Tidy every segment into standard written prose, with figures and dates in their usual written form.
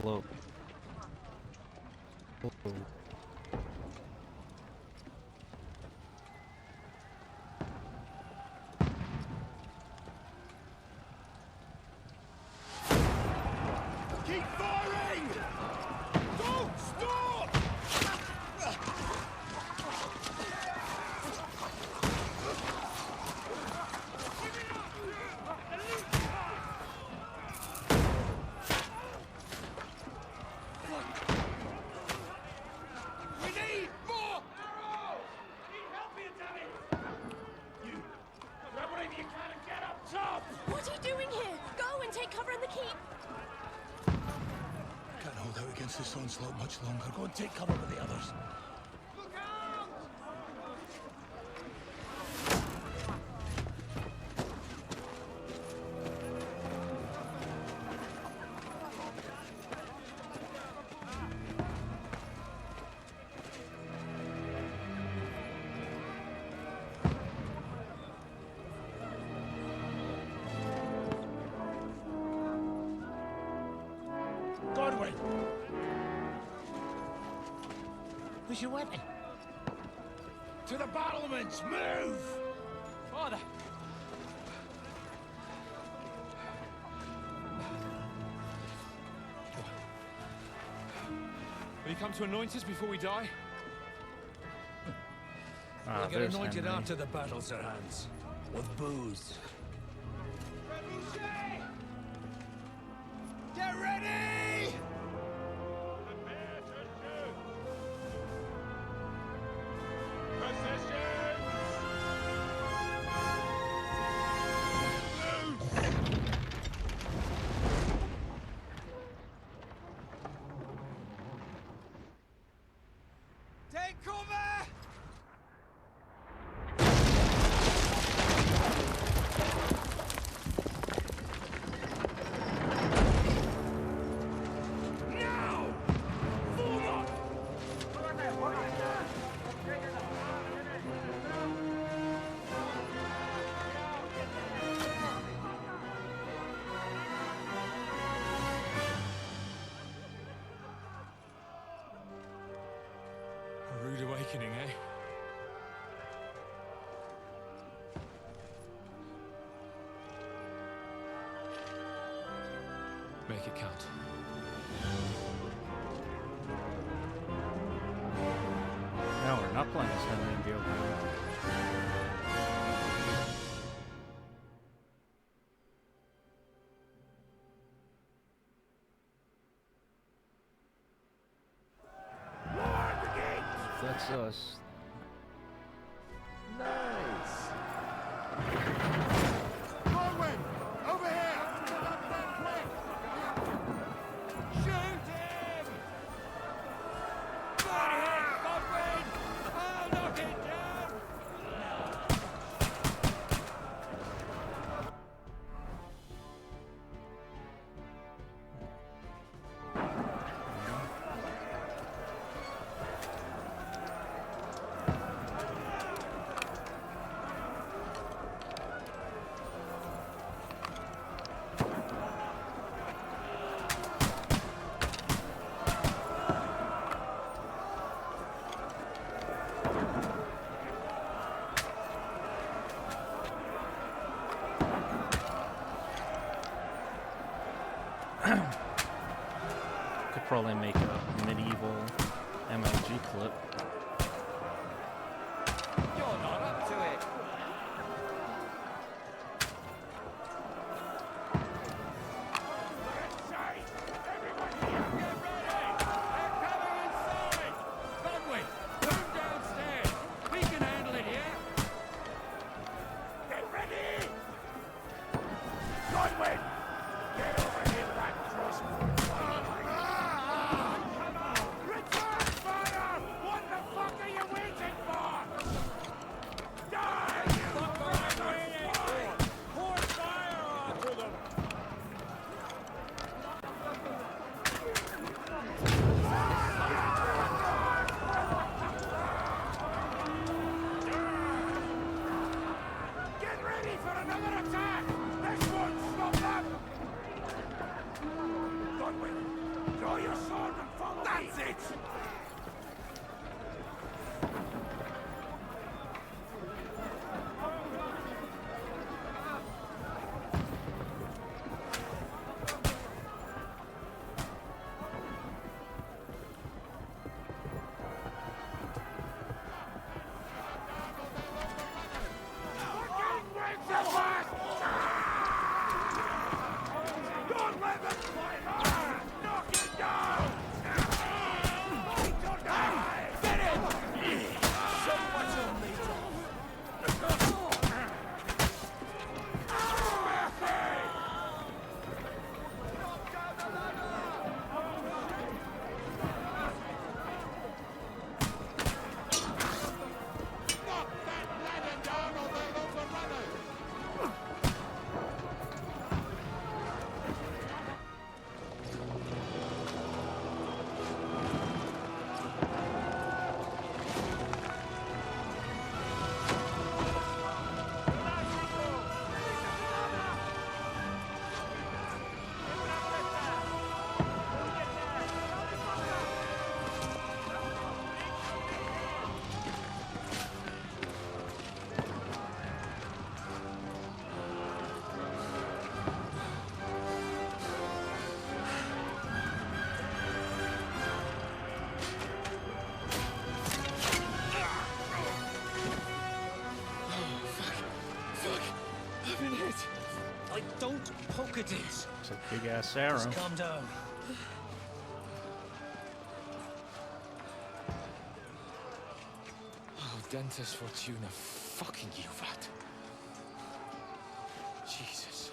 slope. Oh. Keep firing! Don't stop! We need more arrows! Need help here, damn it! You grab whatever you can and get up top! What are you doing here? Go and take cover in the keep. Can't hold out against this onslaught much longer. Go and take cover with the others. Look out! Godwin! Where's your weapon? To the battlements! Move! Father! Will you come to anoint us before we die? Ah, We'll get there's anointed Henry. after the battles are hands. With booze. Get ready! Prepare to shoot! Positions! Loose! Take cover! Now! Form up! A rude awakening, eh? Make it count. No, we're not playing as Henry and Diogo. That's us. Nice! Godwin! Over here! Shoot him! Right here, Godwin! I'll knock it down! Could probably make a medieval MLG clip. You're not up to it! Everyone here, get ready! They're coming inside! Godwin, move downstairs! We can handle it here! Get ready! Godwin! Get over here with that crossbow! Come on! Return fire! What the fuck are you waiting for? been hit. Don't poke at it. It's a big ass arrow. Just calm down. Oh, Dentes Fortuna, fucking you, Vat. Jesus.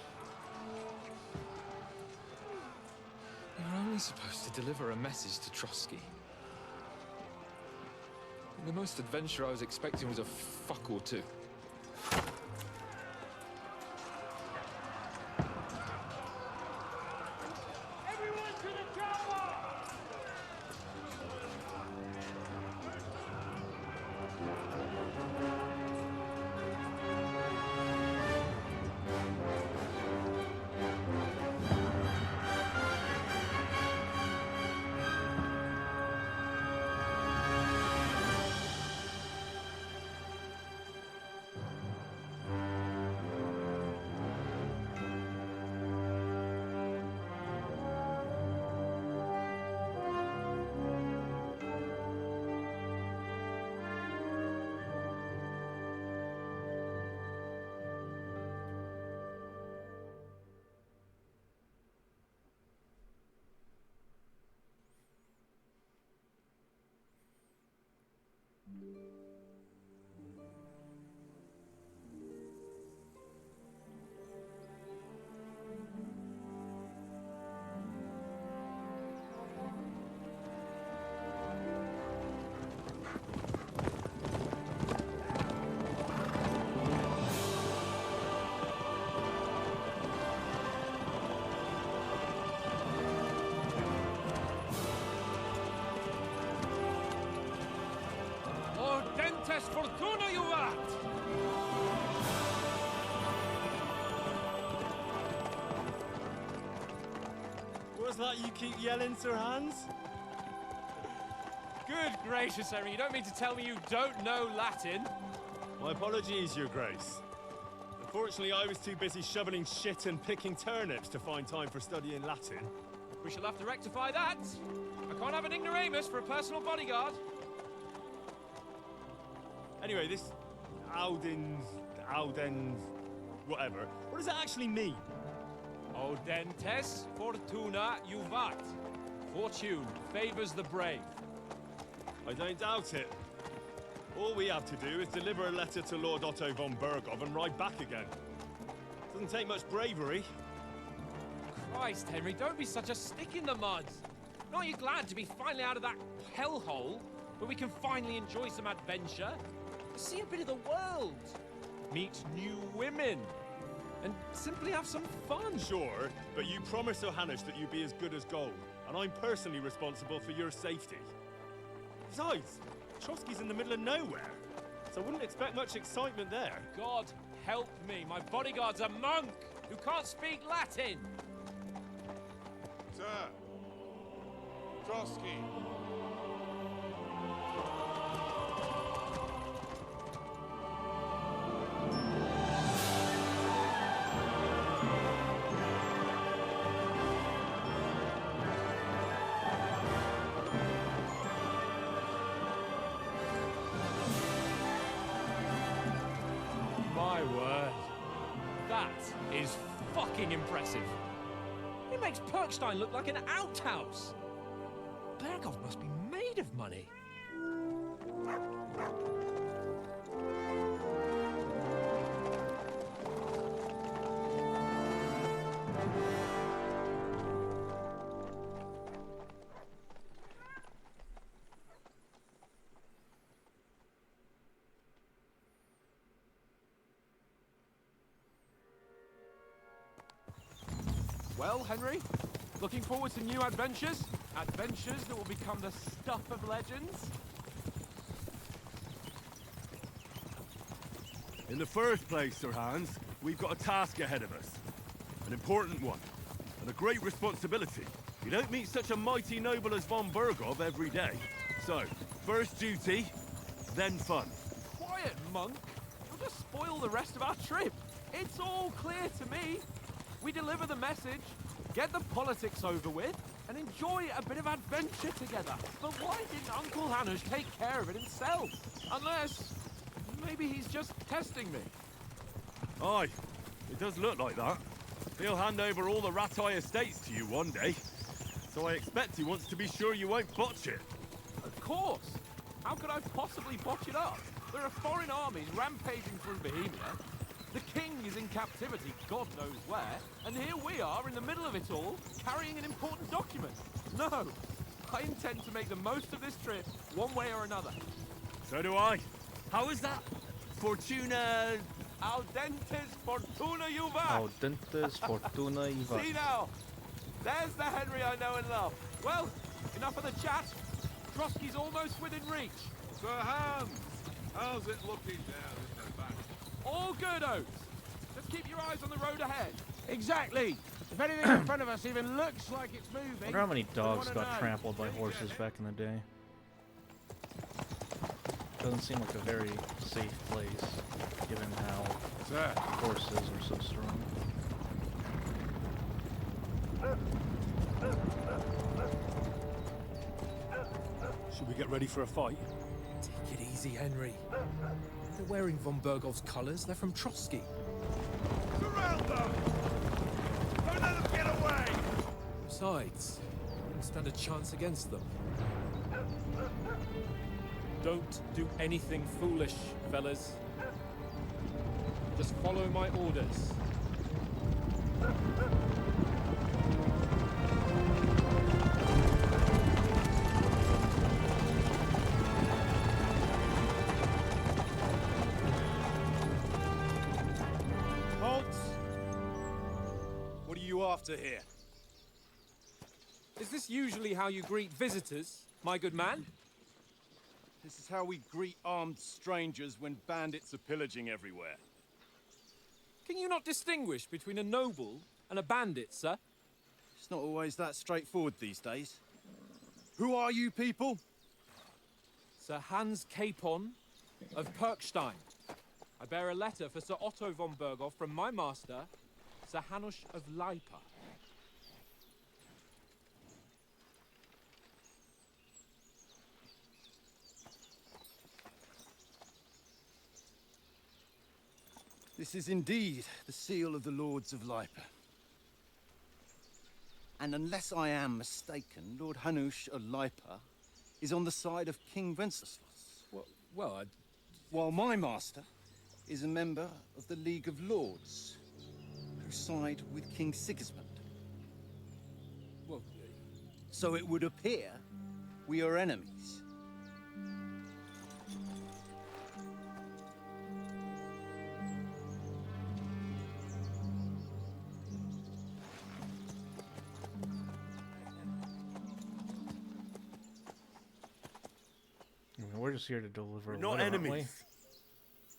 We were only supposed to deliver a message to Trotsky. And the most adventure I was expecting was a fuck or two. Everyone to the chopper! Dentes Fortuna, you vat! What's that you keep yelling, Sir Hans? Good gracious, Henry, you don't mean to tell me you don't know Latin? My apologies, Your Grace. Unfortunately, I was too busy shoveling shit and picking turnips to find time for studying Latin. We shall have to rectify that. I can't have an ignoramus for a personal bodyguard. Anyway, this Audens, whatever. What does that actually mean? O Dentes Fortuna Juvat. Fortune favors the brave. I don't doubt it. All we have to do is deliver a letter to Lord Otto von Bergov and ride back again. Doesn't take much bravery. Christ, Henry, don't be such a stick in the mud. Not you glad to be finally out of that hellhole where we can finally enjoy some adventure? See a bit of the world, meet new women, and simply have some fun. Sure, but you promised Johannes that you'd be as good as gold, and I'm personally responsible for your safety. Besides, Trotsky's in the middle of nowhere, so I wouldn't expect much excitement there. God help me, my bodyguard's a monk who can't speak Latin. Sir, Trotsky. My word. That is fucking impressive. It makes Perkstein look like an outhouse. Bergov must be made of money. Well, Henry, looking forward to new adventures? Adventures that will become the stuff of legends? In the first place, Sir Hans, we've got a task ahead of us. An important one, and a great responsibility. You don't meet such a mighty noble as von Bergov every day. So, first duty, then fun. Quiet, monk. You'll just spoil the rest of our trip. It's all clear to me. We deliver the message, get the politics over with, and enjoy a bit of adventure together. But why didn't Uncle Hanush take care of it himself? Unless, maybe he's just testing me. Aye, It does look like that. He'll hand over all the Ratai estates to you one day. So I expect he wants to be sure you won't botch it. Of course! How could I possibly botch it up? There are foreign armies rampaging through Bohemia. The king is in captivity, God knows where, and here we are in the middle of it all, carrying an important document. No, I intend to make the most of this trip, one way or another. So do I. How is that? Fortuna... Al dentes fortuna juvat! Audentes fortuna iva. See now, there's the Henry I know and love. Well, enough of the chat. Trotsky's almost within reach. Sir Hans, how's it looking down in the back? All good, Oates. Just keep your eyes on the road ahead. Exactly. If anything in front of us even looks like it's moving... I wonder how many dogs we got wanna know. trampled by horses back in the day. Doesn't seem like a very safe place, given how Sir, horses are so strong. Should we get ready for a fight? Take it easy, Henry. They're wearing von Bergov's colours. They're from Trotsky. surround them! Don't let them get away! Besides, we wouldn't stand a chance against them. Don't do anything foolish, fellas. Just follow my orders. Halt! What are you after here? Is this usually how you greet visitors, my good man? This is how we greet armed strangers when bandits are pillaging everywhere. Can you not distinguish between a noble and a bandit, sir? It's not always that straightforward these days. Who are you people? Sir Hans Capon of Perkstein. I bear a letter for Sir Otto von Berghoff from my master, Sir Hanush of Lipa. This is indeed the seal of the Lords of Lipa. And unless I am mistaken, Lord Hanush of Lipa is on the side of King Wenceslas. Well, While my master is a member of the League of Lords, who side with King Sigismund. well, So it would appear we are enemies. I mean, we're just here to deliver. We're a not letter, aren't we? enemies.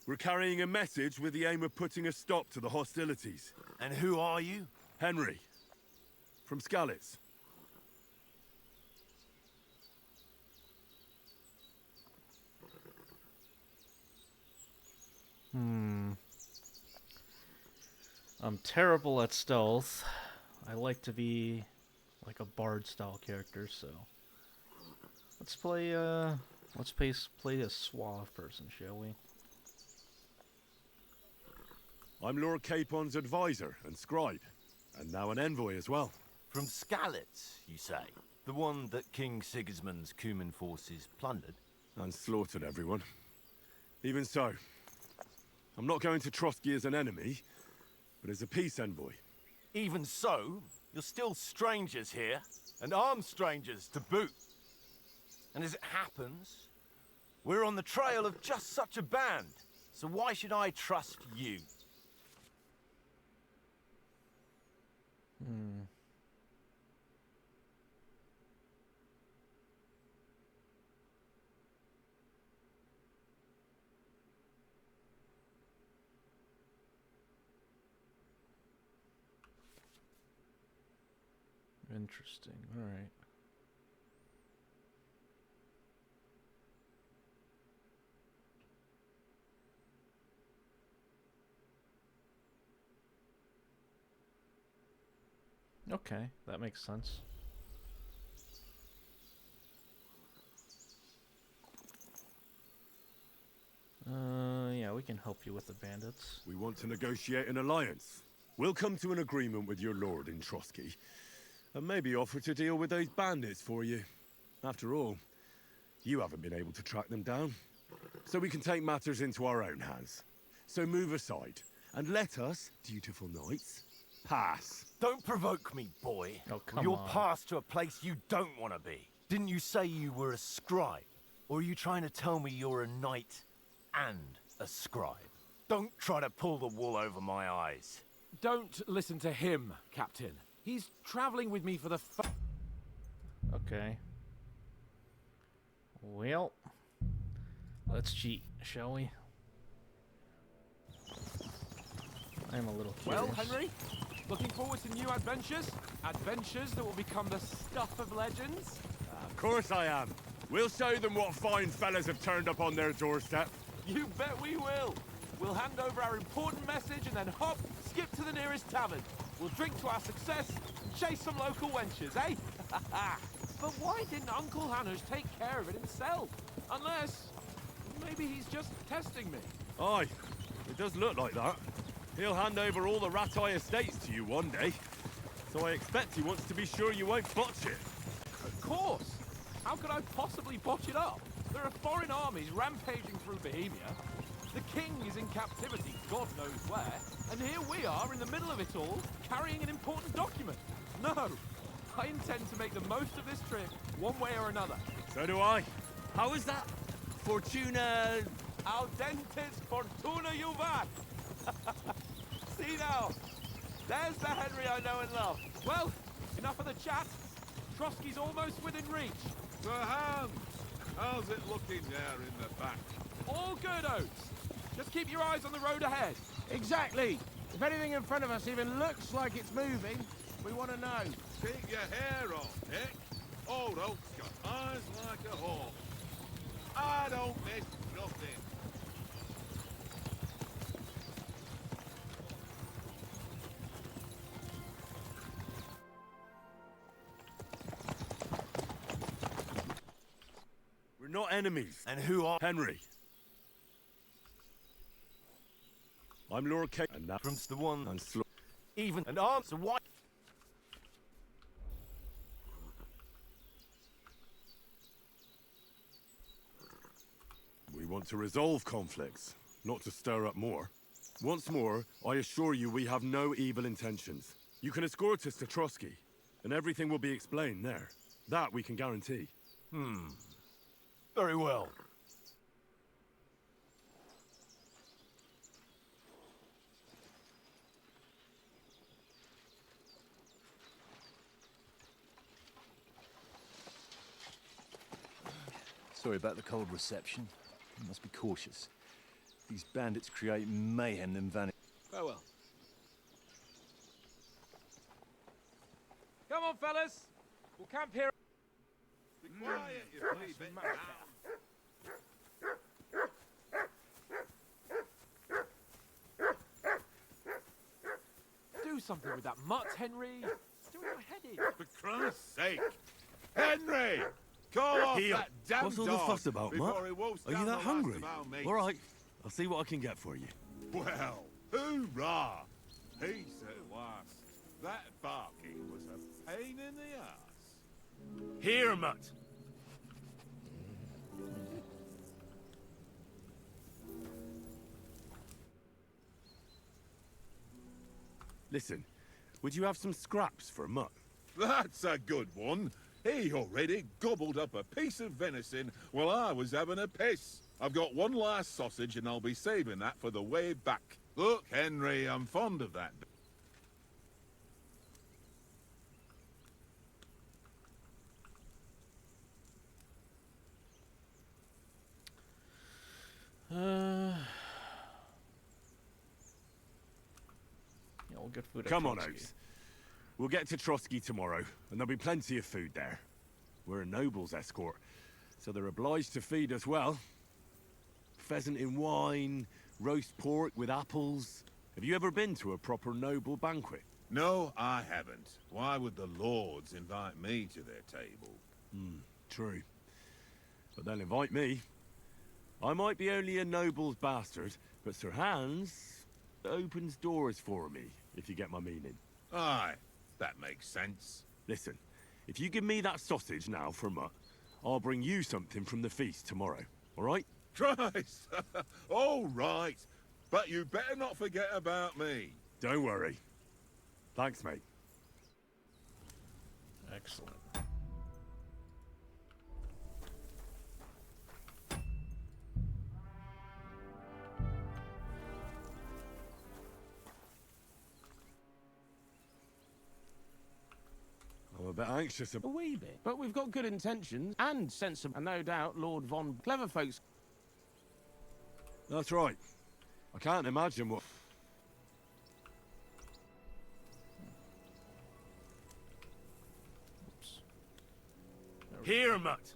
We're carrying a message with the aim of putting a stop to the hostilities. And who are you? Henry. From Skalitz. I'm terrible at stealth. I like to be like a bard style character, so let's play play a suave person, shall we? I'm Lord Capon's advisor and scribe, and now an envoy as well. From Skalitz, you say? The one that King Sigismund's Cuman forces plundered? And slaughtered everyone. Even so, I'm not going to Trotsky as an enemy, but as a peace envoy. Even so, you're still strangers here, and armed strangers to boot. And as it happens, we're on the trail of just such a band, so why should I trust you? Interesting. All right. Okay, that makes sense. Yeah, we we can help you with the bandits. We want to negotiate an alliance. We'll come to an agreement with your lord in Trotsky, and maybe offer to deal with those bandits for you. After all, you haven't been able to track them down, so we can take matters into our own hands. So move aside, and let us, dutiful knights, pass. Don't provoke me, boy. Oh, come You're on. passed to a place you don't want to be. Didn't you say you were a scribe? Or are you trying to tell me you're a knight and a scribe? Don't try to pull the wool over my eyes. Don't listen to him, Captain. He's traveling with me for the Okay. Well, let's cheat, shall we? I'm a little curious. Well, Henry, looking forward to new adventures? Adventures that will become the stuff of legends? Of course I am. We'll show them what fine fellas have turned up on their doorstep. You bet we will. We'll hand over our important message and then hop, skip to the nearest tavern. We'll drink to our success and chase some local wenches, eh? But why didn't Uncle Hanush take care of it himself? Unless, maybe he's just testing me. Aye, it does look like that. He'll hand over all the Ratai estates to you one day. So I expect he wants to be sure you won't botch it. Of course. How could I possibly botch it up? There are foreign armies rampaging through Bohemia. The king is in captivity, God knows where. And here we are in the middle of it all, carrying an important document. No, I intend to make the most of this trip, one way or another. So do I. How is that? Fortuna... Audentes fortuna juvat! See now, there's the Henry I know and love. Well, enough of the chat. Trotsky's almost within reach. Sir Hans, how's it looking there in the back? All good, Oates. Just keep your eyes on the road ahead. Exactly. If anything in front of us even looks like it's moving, we want to know. Keep your hair on, Nick. Old Oak's got eyes like a hawk. I don't miss nothing. We're not enemies. And who are... Henry. I'm Lord K... And that's From the one... and Slo... Even... And answer why... We want to resolve conflicts, not to stir up more. Once more, I assure you we have no evil intentions. You can escort us to Trotsky, and everything will be explained there. That we can guarantee. Very well. Sorry about the cold reception. You must be cautious. These bandits create mayhem then vanish. Farewell. Come on, fellas. We'll camp here. Be quiet, you flea bit. Do something with that mutt, Henry. It's doing my head in. For Christ's sake. Henry! Call off Here. that damn What's all the dog fuss about, before Mutt? he wolfs Are you down that the last hungry? of our mates. All right. I'll see what I can get for you. Well, hoorah! Peace at last. That barking was a pain in the ass. Here, Mutt. Listen, would you have some scraps for Mutt? That's a good one. He already gobbled up a piece of venison while I was having a piss. I've got one last sausage and I'll be saving that for the way back. Look, Henry, I'm fond of that. Yeah, all good food. at Come on, Trotsky. Oates. We'll get to Trotsky tomorrow, and there'll be plenty of food there. We're a noble's escort, so they're obliged to feed us well. Pheasant in wine, roast pork with apples. Have you ever been to a proper noble banquet? No, I haven't. Why would the lords invite me to their table? True. But they'll invite me. I might be only a noble's bastard, But Sir Hans opens doors for me, if you get my meaning. Aye, that makes sense. Listen, if you give me that sausage now for Mutt, I'll bring you something from the feast tomorrow, all right? Christ! All right. But you better not forget about me. Don't worry. Thanks, mate. Excellent. I'm a bit anxious A about... wee bit. But we've got good intentions and sensible, and no doubt Lord Von clever folks. That's right. I can't imagine what... Oops. Here, Mutt.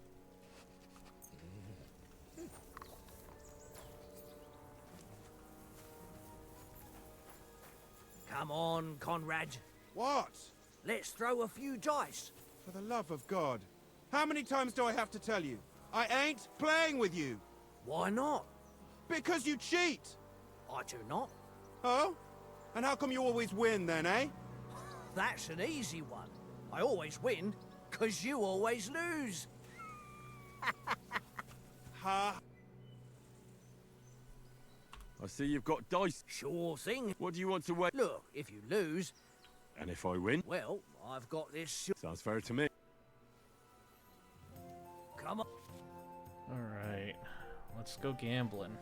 Come on, Conrad. What? Let's throw a few dice. For the love of God. How many times do I have to tell you? I ain't playing with you. Why not? Because you cheat. I do not. Oh? And how come you always win then, eh? That's an easy one. I always win, 'cause you always lose. Ha. I see you've got dice. Sure thing. What do you want to wait? Look, if you lose, And if I win? well, I've got this. Sounds fair to me. Come on. Alright. Let's go gambling.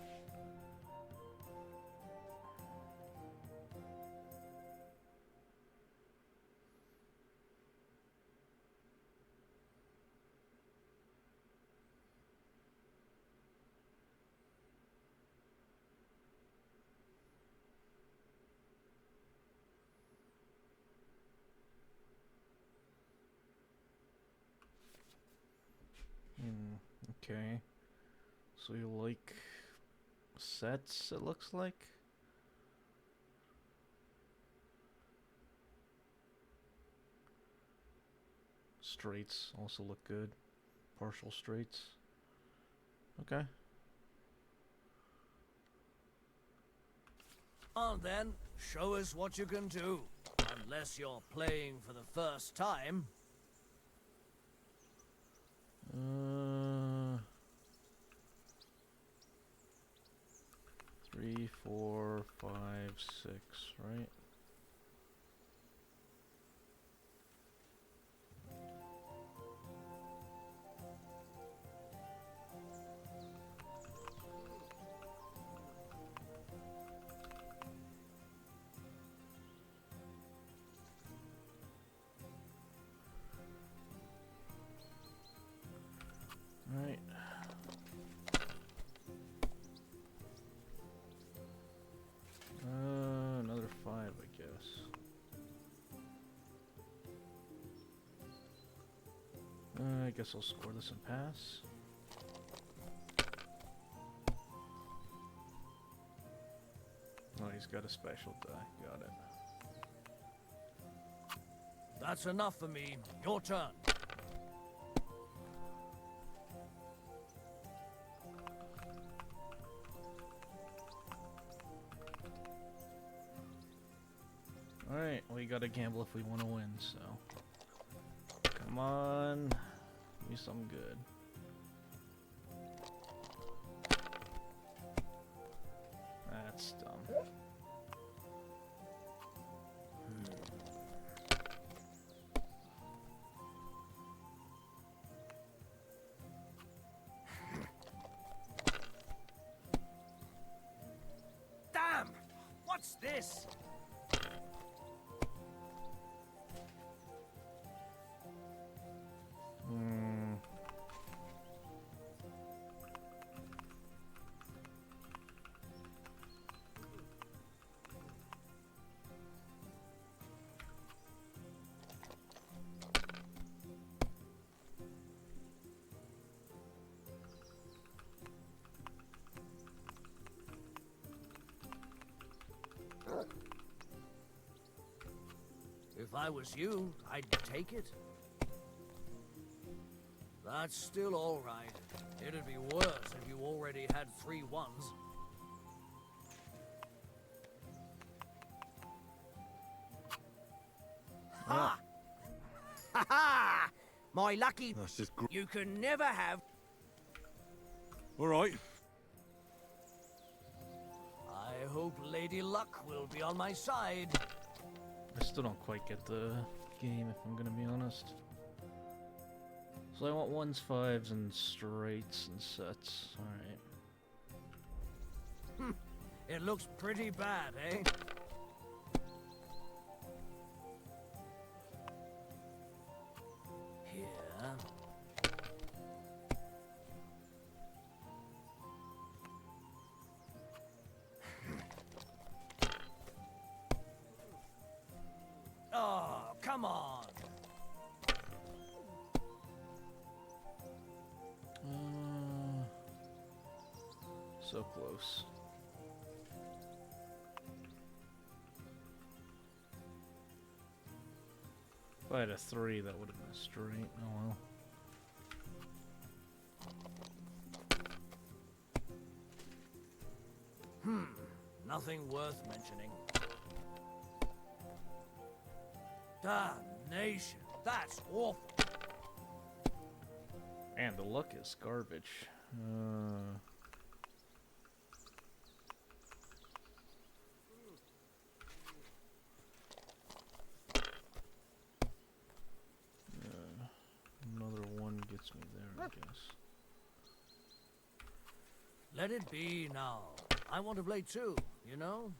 Okay. So you like sets, it looks like? Straights also look good. Partial straights. Okay. On then, show us what you can do. Unless you're playing for the first time. 3, 4, 5, 6, right? Right. Another 5, I guess. I guess I'll score this and pass. Oh, he's got a special die. Got it. That's enough for me. Your turn. Alright, we gotta gamble if we want to win, so. Come on. Give me something good. That's dumb. Damn! What's this? If I was you, I'd take it. That's still all right. It'd be worse if you already had 3 1s. My lucky... That's just You can never have... all right. I hope Lady Luck will be on my side. I still don't quite get the game, if I'm gonna be honest. So I want ones, fives, and straights and sets. Alright. It looks pretty bad, eh? Here. Oh, come on. So close. If I had a 3, that would have been straight. Oh well. Nothing worth mentioning. Damnation, that's awful. And the luck is garbage. Another one gets me there, I guess. Let it be now. I want to play too, you know?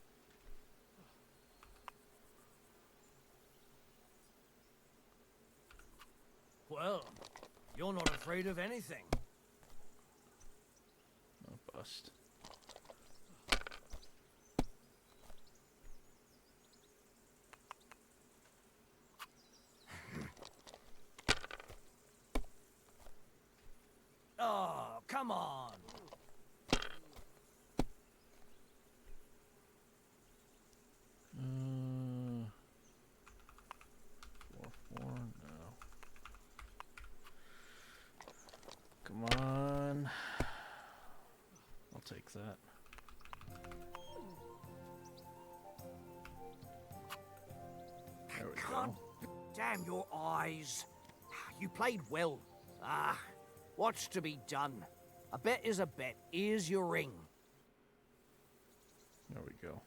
Well, you're not afraid of anything. Oh, bust. Oh, come on. Four, no. Come on. I'll take that. There we go. Damn your eyes. You played well. Ah, what's to be done? A bet is a bet. Here's your ring. There we go.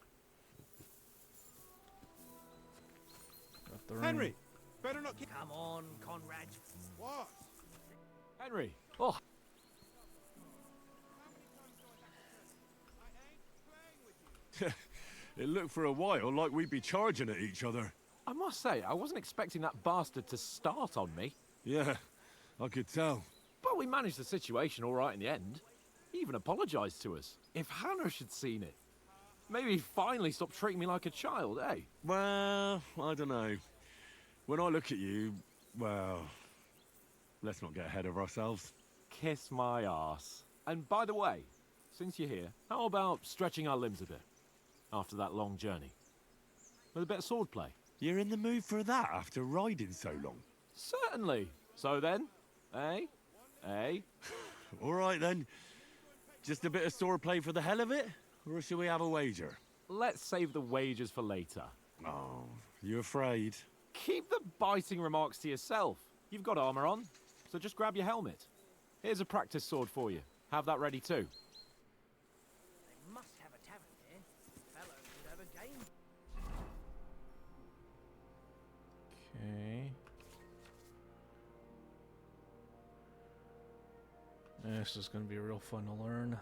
Got the ring. Henry, better not keep... Come on, Conrad. What? Henry. Oh, it looked for a while like we'd be charging at each other. I must say, I wasn't expecting that bastard to start on me. Yeah, I could tell. But we managed the situation all right in the end. He even apologized to us. If Hannah had seen it, maybe he'd finally stop treating me like a child, eh? Well, I don't know. When I look at you, well, let's not get ahead of ourselves. Kiss my arse. And by the way, since you're here, how about stretching our limbs a bit after that long journey? With a bit of swordplay. You're in the mood for that after riding so long? Certainly. So then, eh? Eh? All right then. Just a bit of swordplay for the hell of it? Or shall we have a wager? Let's save the wagers for later. Oh, you afraid? Keep the biting remarks to yourself. You've got armor on, so just grab your helmet. Here's a practice sword for you. Have that ready too. They must have a tavern here. Fellow could have a game. Okay. This is going to be real fun to learn.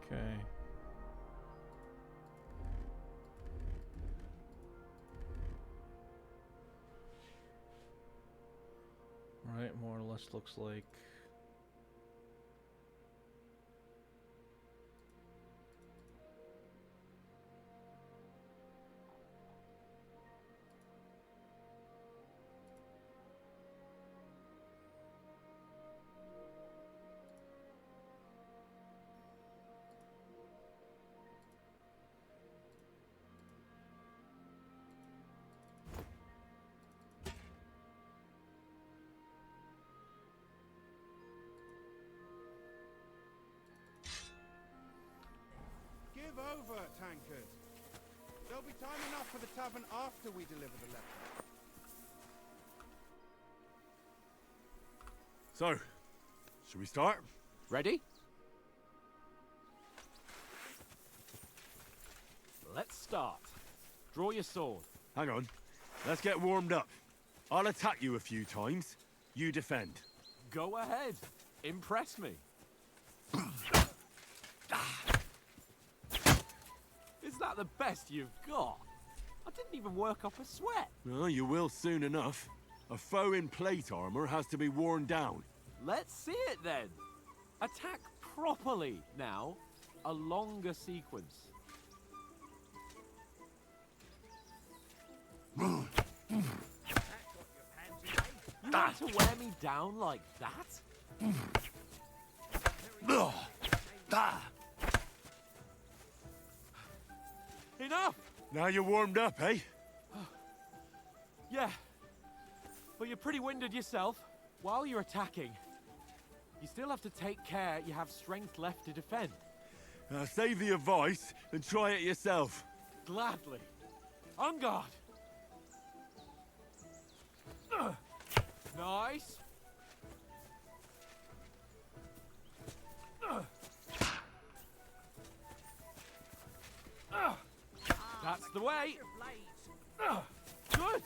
Okay. Right, more or less looks like Give over, tankard. There'll be time enough for the tavern after we deliver the letter. So, should we start? Ready? Let's start. Draw your sword. Hang on. Let's get warmed up. I'll attack you a few times. You defend. Go ahead. Impress me. Is that the best you've got? I didn't even work up a sweat. Well, you will soon enough. A foe in plate armor has to be worn down. Let's see it then. Attack properly now. A longer sequence. You want to wear me down like that? Enough! Now you're warmed up, eh? Yeah. But you're pretty winded yourself. While you're attacking, you still have to take care you have strength left to defend. Save the advice and try it yourself. Gladly. On guard. Nice. That's the way. Good.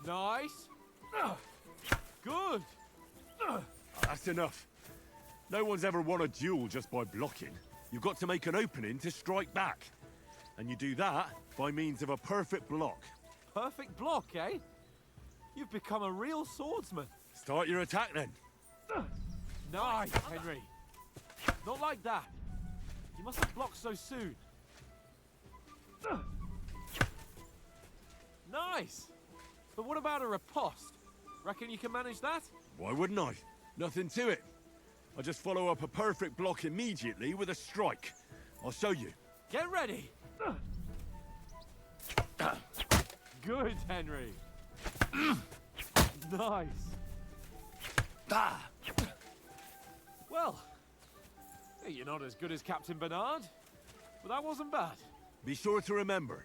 Nice. Good. That's enough. No one's ever won a duel just by blocking. You've got to make an opening to strike back. And you do that by means of a perfect block. Perfect block, eh? You've become a real swordsman. Start your attack then. Nice, Henry. Not like that. You mustn't block so soon. Nice. But what about a riposte? Reckon you can manage that? Why wouldn't I? Nothing to it. I just follow up a perfect block immediately with a strike. I'll show you. Get ready. Good, Henry. Nice. Well, you're not as good as Captain Bernard, but that wasn't bad. Be sure to remember,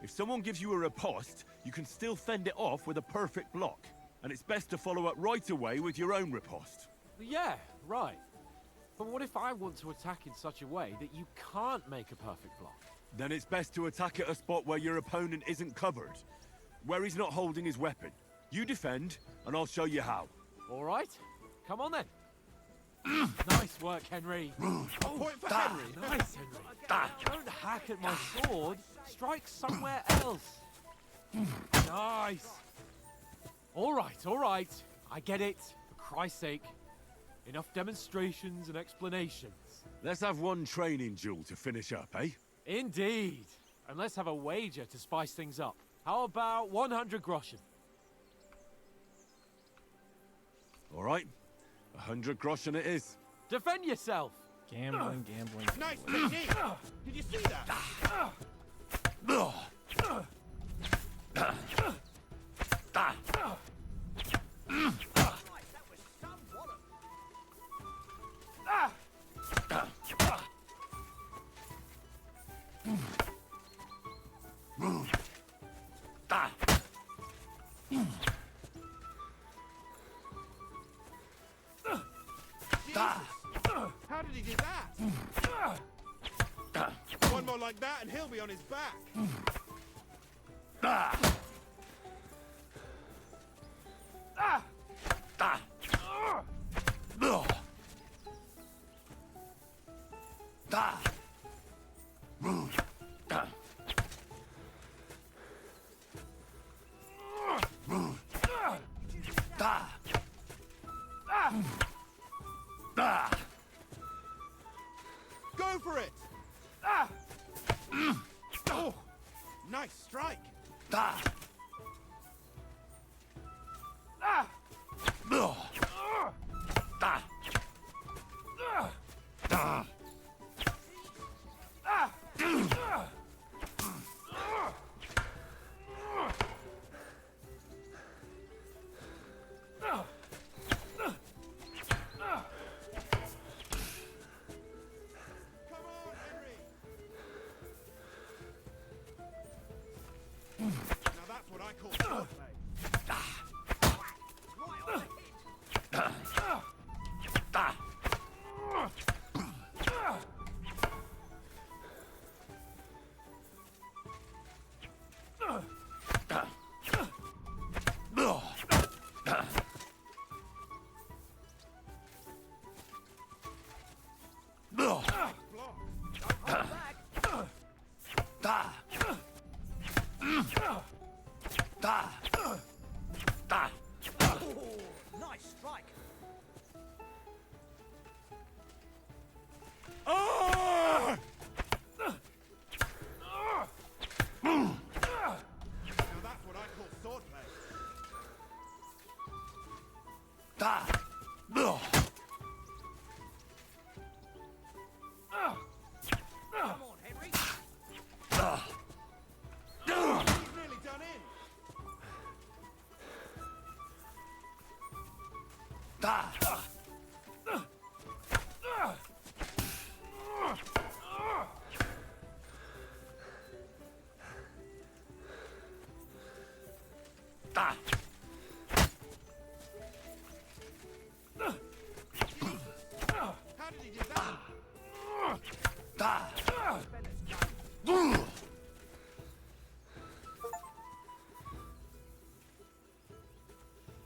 if someone gives you a riposte, you can still fend it off with a perfect block. And it's best to follow up right away with your own riposte. Yeah, right. But what if I want to attack in such a way that you can't make a perfect block? Then it's best to attack at a spot where your opponent isn't covered. Where he's not holding his weapon. You defend, and I'll show you how. All right. Come on then. Nice work, Henry. Point for Henry. Nice, Henry. Don't hack at my sword. Strike somewhere else. Nice. All right. I get it. For Christ's sake. Enough demonstrations and explanations. Let's have one training duel to finish up, eh? Indeed. And let's have a wager to spice things up. How about 100 groschen? All right. 100 groschen it is. Defend yourself. Gambling. Nice technique. Did you see that? How did he do that? One more like that and he'll be on his back. Go for it! Oh, nice strike! Come on,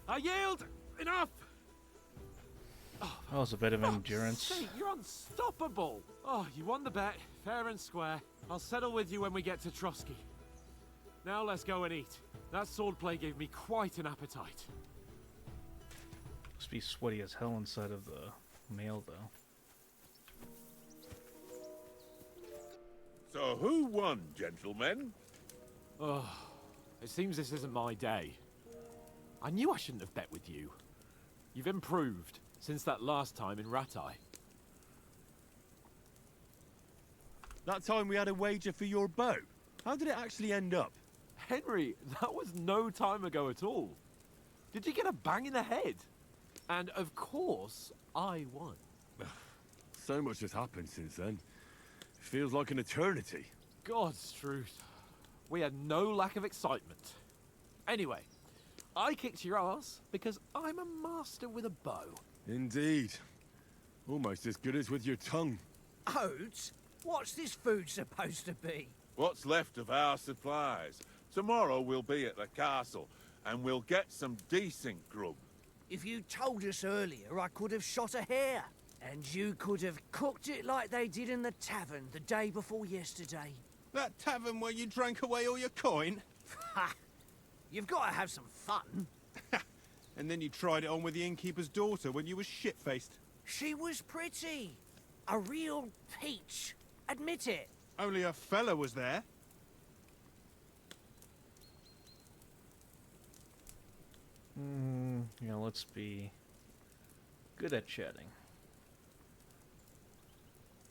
I yield! Enough! That was a bit of endurance. Sake, you're unstoppable! Oh, you won the bet, fair and square. I'll settle with you when we get to Trotsky. Now let's go and eat. That swordplay gave me quite an appetite. Must be sweaty as hell inside of the mail, though. So who won, gentlemen? Oh, it seems this isn't my day. I knew I shouldn't have bet with you. You've improved since that last time in Ratai. That time we had a wager for your bow. How did it actually end up? Henry, that was no time ago at all. Did you get a bang in the head? And of course, I won. So much has happened since then. It feels like an eternity. God's truth. We had no lack of excitement. Anyway, I kicked your ass because I'm a master with a bow. Indeed. Almost as good as with your tongue. Oats? What's this food supposed to be? What's left of our supplies? Tomorrow we'll be at the castle, and we'll get some decent grub. If you told us earlier, I could have shot a hare. And you could have cooked it like they did in the tavern the day before yesterday. That tavern where you drank away all your coin? Ha! You've got to have some fun. And then you tried it on with the innkeeper's daughter when you were shit-faced. She was pretty. A real peach. Admit it. Only a fella was there. Yeah, let's be good at chatting.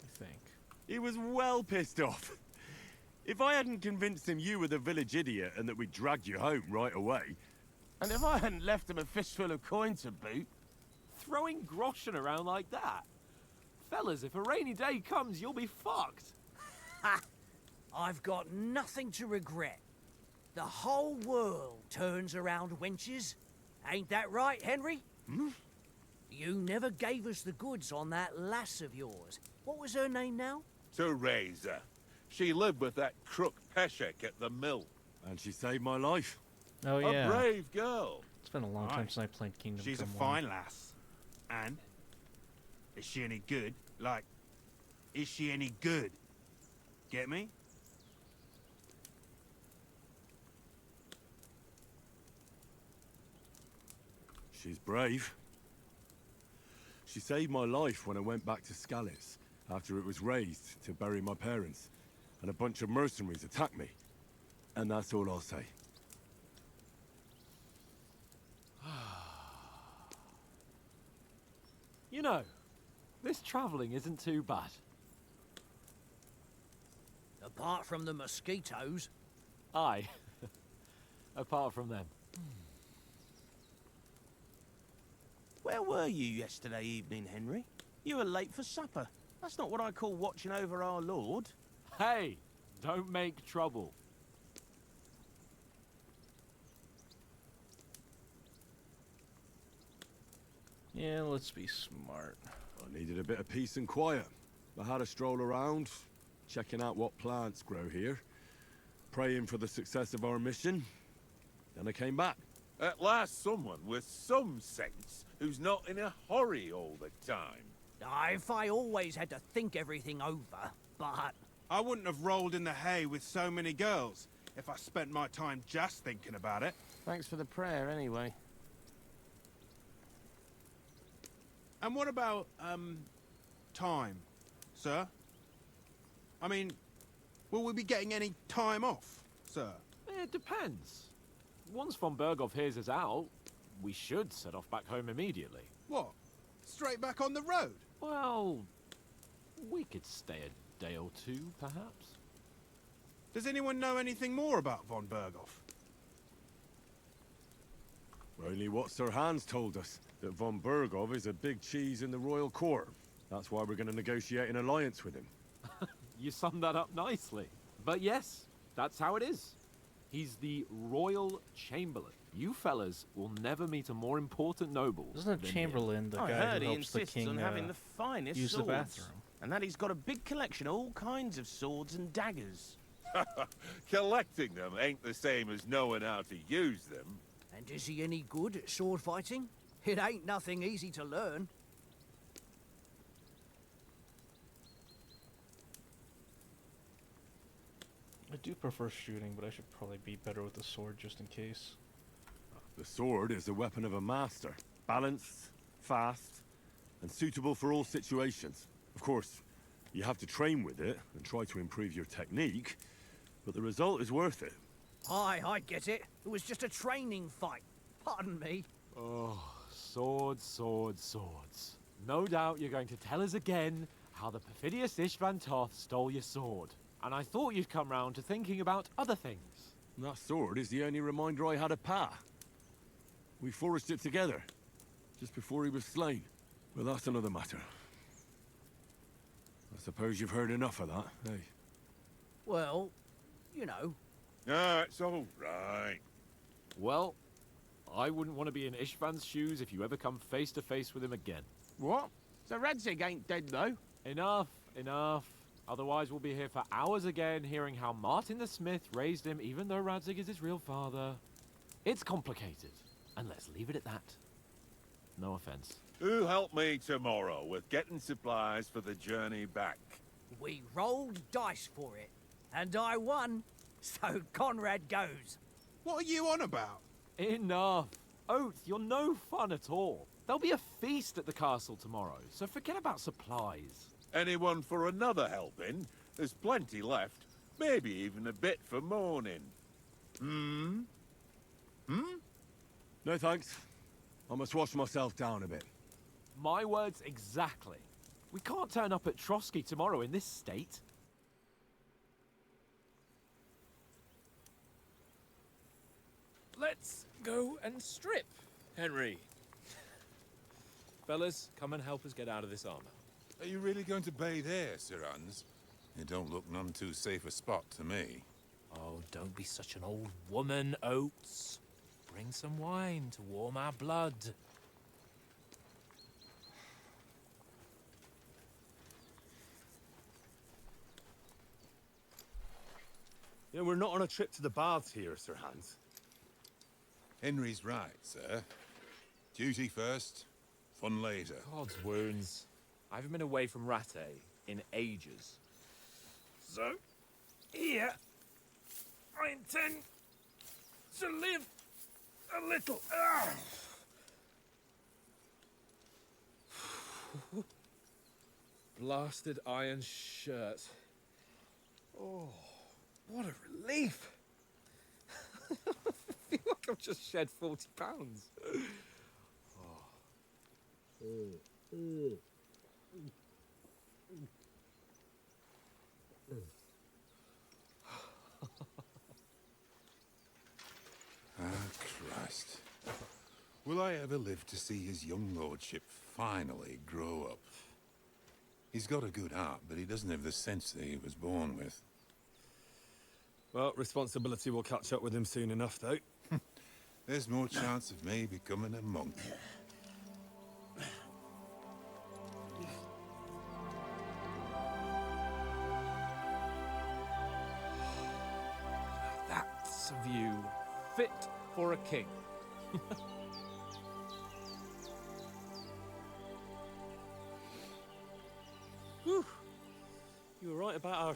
I think. He was well pissed off. If I hadn't convinced him you were the village idiot and that we dragged you home right away... And if I hadn't left him a fistful of coin to boot... Throwing groschen around like that? Fellas, if a rainy day comes, you'll be fucked. Ha! I've got nothing to regret. The whole world turns around wenches. Ain't that right, Henry? Hmm? You never gave us the goods on that lass of yours. What was her name now? Teresa. She lived with that crook Peshek at the mill. And she saved my life. Oh yeah. A brave girl. It's been a long time since I played Kingdom She's a Come 1. fine lass. And? Is she any good? Like, is she any good? Get me? She's brave. She saved my life when I went back to Skalitz after it was razed to bury my parents, and a bunch of mercenaries attacked me. And that's all I'll say. You know, this travelling isn't too bad. Apart from the mosquitoes. Aye. Apart from them. Where were you yesterday evening, Henry? You were late for supper. That's not what I call watching over our lord. Hey, don't make trouble. Yeah, let's be smart. I needed a bit of peace and quiet. I had a stroll around, checking out what plants grow here, praying for the success of our mission. Then I came back. At last someone with some sense who's not in a hurry all the time. If I always had to think everything over, but... I wouldn't have rolled in the hay with so many girls if I spent my time just thinking about it. Thanks for the prayer, anyway. And what about, time, sir? I mean, will we be getting any time off, sir? It depends. Once von Berghoff hears us out, we should set off back home immediately. What? Straight back on the road? Well, we could stay a day or two, perhaps. Does anyone know anything more about von Berghoff? Only what Sir Hans told us, that von Berghoff is a big cheese in the royal court. That's why we're going to negotiate an alliance with him. You summed that up nicely. But yes, that's how it is. He's the royal chamberlain. You fellas will never meet a more important noble. Isn't than a chamberlain the I guy heard who he helps the insists king on having the finest use the swords. bathroom? and that he's got a big collection of all kinds of swords and daggers. Collecting them ain't the same as knowing how to use them. And is he any good at sword fighting? It ain't nothing easy to learn. I do prefer shooting, but I should probably be better with the sword just in case. The sword is the weapon of a master. Balanced, fast, and suitable for all situations. Of course, you have to train with it and try to improve your technique, but the result is worth it. Aye, I get it. It was just a training fight. Pardon me. Oh, swords, swords, swords. No doubt you're going to tell us again how the perfidious Ishvan Toth stole your sword. And I thought you'd come round to thinking about other things. That sword is the only reminder I had of Pa. We forged it together, just before he was slain. But that's another matter. I suppose you've heard enough of that, eh? Well, you know. Ah, it's all right. Well, I wouldn't want to be in Ishvan's shoes if you ever come face to face with him again. What? So Radzig ain't dead, though? Enough, enough. Otherwise we'll be here for hours again hearing how Martin the Smith raised him even though Radzig is his real father. It's complicated, and let's leave it at that. No offense. Who help me tomorrow with getting supplies for the journey back? We rolled dice for it, and I won. So Conrad goes. What are you on about? Enough. Oath, you're no fun at all. There'll be a feast at the castle tomorrow, so forget about supplies. Anyone for another helping? There's plenty left. Maybe even a bit for morning. Hmm? No thanks. I must wash myself down a bit. My words exactly. We can't turn up at Trotsky tomorrow in this state. Let's go and strip, Henry. Fellas, come and help us get out of this armor. Are you really going to bathe here, Sir Hans? It don't look none too safe a spot to me. Oh, don't be such an old woman, Oates. Bring some wine to warm our blood. You know, we're not on a trip to the baths here, Sir Hans. Henry's right, sir. Duty first, fun later. God's wounds. I haven't been away from Rattay in ages. So, here, I intend to live a little. Blasted iron shirt. Oh, what a relief. I feel like I've just shed 40 pounds. Christ. Will I ever live to see his young lordship finally grow up? He's got a good heart, but he doesn't have the sense that he was born with. Well, responsibility will catch up with him soon enough, though. There's more chance of me becoming a monk. That's a view fit for a king. Whew. You were right about our